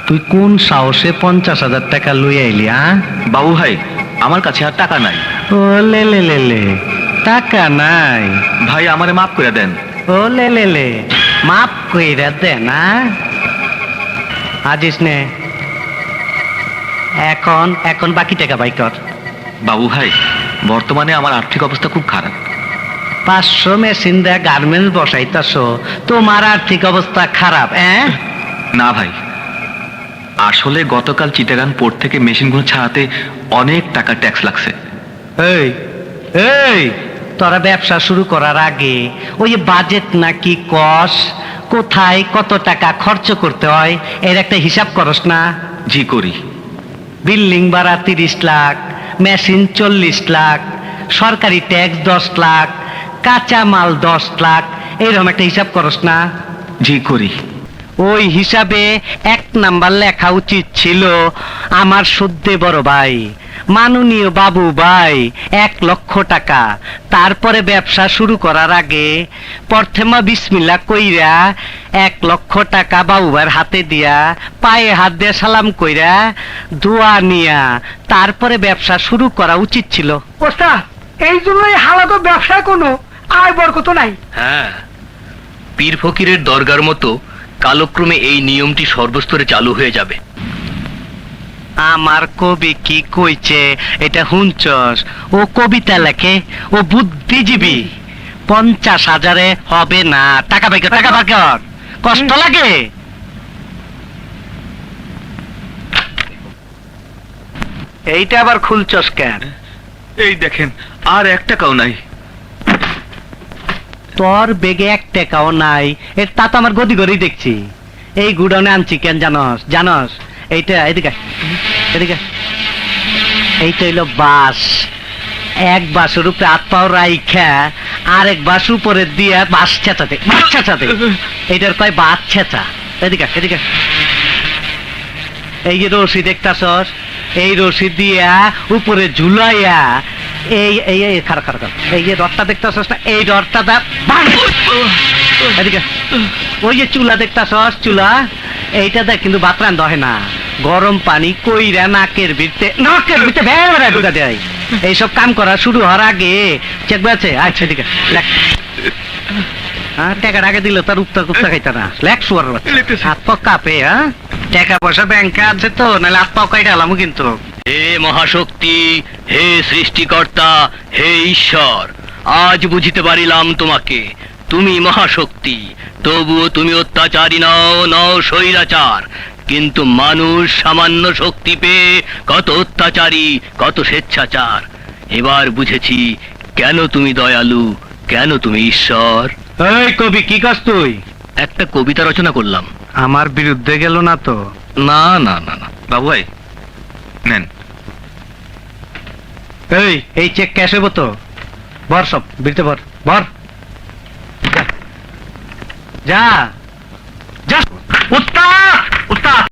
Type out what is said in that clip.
তুই কোন সাহসে 50,000 টাকা লই আইলি? বাবু ভাই, আমার কাছে আর টাকা নাই। ও লে লে লে লে, টাকা নাই? ভাই আমারে মাফ করে দেন। ও লে লে লে, মাফ কইরা দে না। আজিস নে, এখন এখন বাকি টাকা বাই কর। বাবু ভাই, বর্তমানে আমার আর্থিক অবস্থা খুব খারাপ। 500 মেশিন দেয়া গার্মেন্টস বসাইতাছ, তোমার আর্থিক অবস্থা খারাপ? না ভাই, আসলে গতকাল চিটাগাং পোর্ট থেকে মেশিনগুলো ছাড়াতে অনেক টাকা ট্যাক্স লাগছে। এই এই, তোরা ব্যবসা শুরু করার আগে ওই বাজেট নাকি কস, কোথায় কত টাকা খরচ করতে হয় এর একটা হিসাব করস না? জি করি। বিল্ডিং ভাড়া 30 লাখ, মেশিন 40 লাখ, সরকারি ট্যাক্স 10 লাখ, কাঁচা মাল 10 লাখ, এইরকম একটা হিসাব করস না? জি করি। ওই হিসাবে 1 নাম্বার লেখা উচিত ছিল আমার সদ্যে বড় ভাই মাননীয় বাবু ভাই 1 লক্ষ টাকা। তারপরে ব্যবসা শুরু করার আগে প্রথমা বিসমিল্লাহ কইরা 1 লক্ষ টাকা বাবু ভাইয়ের হাতে দিয়া পায়ে হাত দিয়ে সালাম কইরা দোয়া নিয়া তারপরে ব্যবসা শুরু করা উচিত ছিল। ওস্তাদ, এই জন্যই হালাত ব্যবসায় কোনো আয় বরকত নাই। হ্যাঁ, পীর ফকিরের দরগার মতো কালক্রমে এই নিয়মটি সর্বস্তরে চালু হয়ে যাবে। আমার কবি কি কইছে এটা হুঁচস? ও কবিতা লেখে, ও বুদ্ধিজীবী। 50,000 হবে না। টাকা পাই কর, টাকা পাই কর, কষ্ট লাগে। এইটা আবার খুলছস কেন? এই দেখেন, আর 1 টাকাও নাই। তোর বেগে 1 টাকাও নাই, এর তা তো আমার গদি গড়েই দেখছি। এই গুডাউনে আনছি কেন জানস? জানস এইটা, এদিকে এদিকে, এইটা হইলো বাস। 1 বাসের উপরে হাত পাও রাইখা আরেক বাস উপরে দিয়া বাস ছেঁচাতে, বাস ছেঁচাতে, এইটার কয় বাস ছেঁচা। এদিকে এদিকে, এই যে রশি দেখতাছস, এই রশি দিয়া উপরে ঝুলাইয়া এই এই এই খারাপ খারাপ, এই যে রডটা দেখতাছস না, এই রডটা দা এদিকে। ওই যে চুলা দেখতাছস, চুলা এইটা দেখ, কিন্তু বাতরান দহে না, গরম পানি কইরা নাকের ভিতরে ভেড়া ঢুকা দেয়। এইসব কাম করা শুরু হওয়ার আগে চেক আছে। আচ্ছা ঠিক আছে, লেখ। হ্যাঁ, টাকার আগে দিল তার উত্তর কুত্তা খাইতা না, লেখ শুয়ার বাচ্চা। হাত পা কাঁপে। হ্যাঁ, টাকা পয়সা ব্যাংকে আছে তো, নাহলে হাত পাও কাইটা আলামু কিন্তু। হে মহাশক্তি, হে সৃষ্টিকর্তা, হে ঈশ্বর, আজ বুঝিতে পারিলাম তোমাকে। তুমি মহাশক্তি, তবুও তুমি অত্যাচারী নও, নও স্বৈরাচার। কিন্তু মানুষ সামান্য শক্তি পেয়ে কত অত্যাচারী, কত স্বেচ্ছাচার। এবার বুঝেছি কেন তুমি দয়ালু, কেন তুমি ঈশ্বর। এই কবি, কি কাজ তুই? একটা কবিতা রচনা করলাম। আমার বিরুদ্ধে গেল না তো? না না না না। বাবু ভাই নেন। এই চেক ক্যাশ হইব তো? ভর সব বিরতে ভর, ভর যা।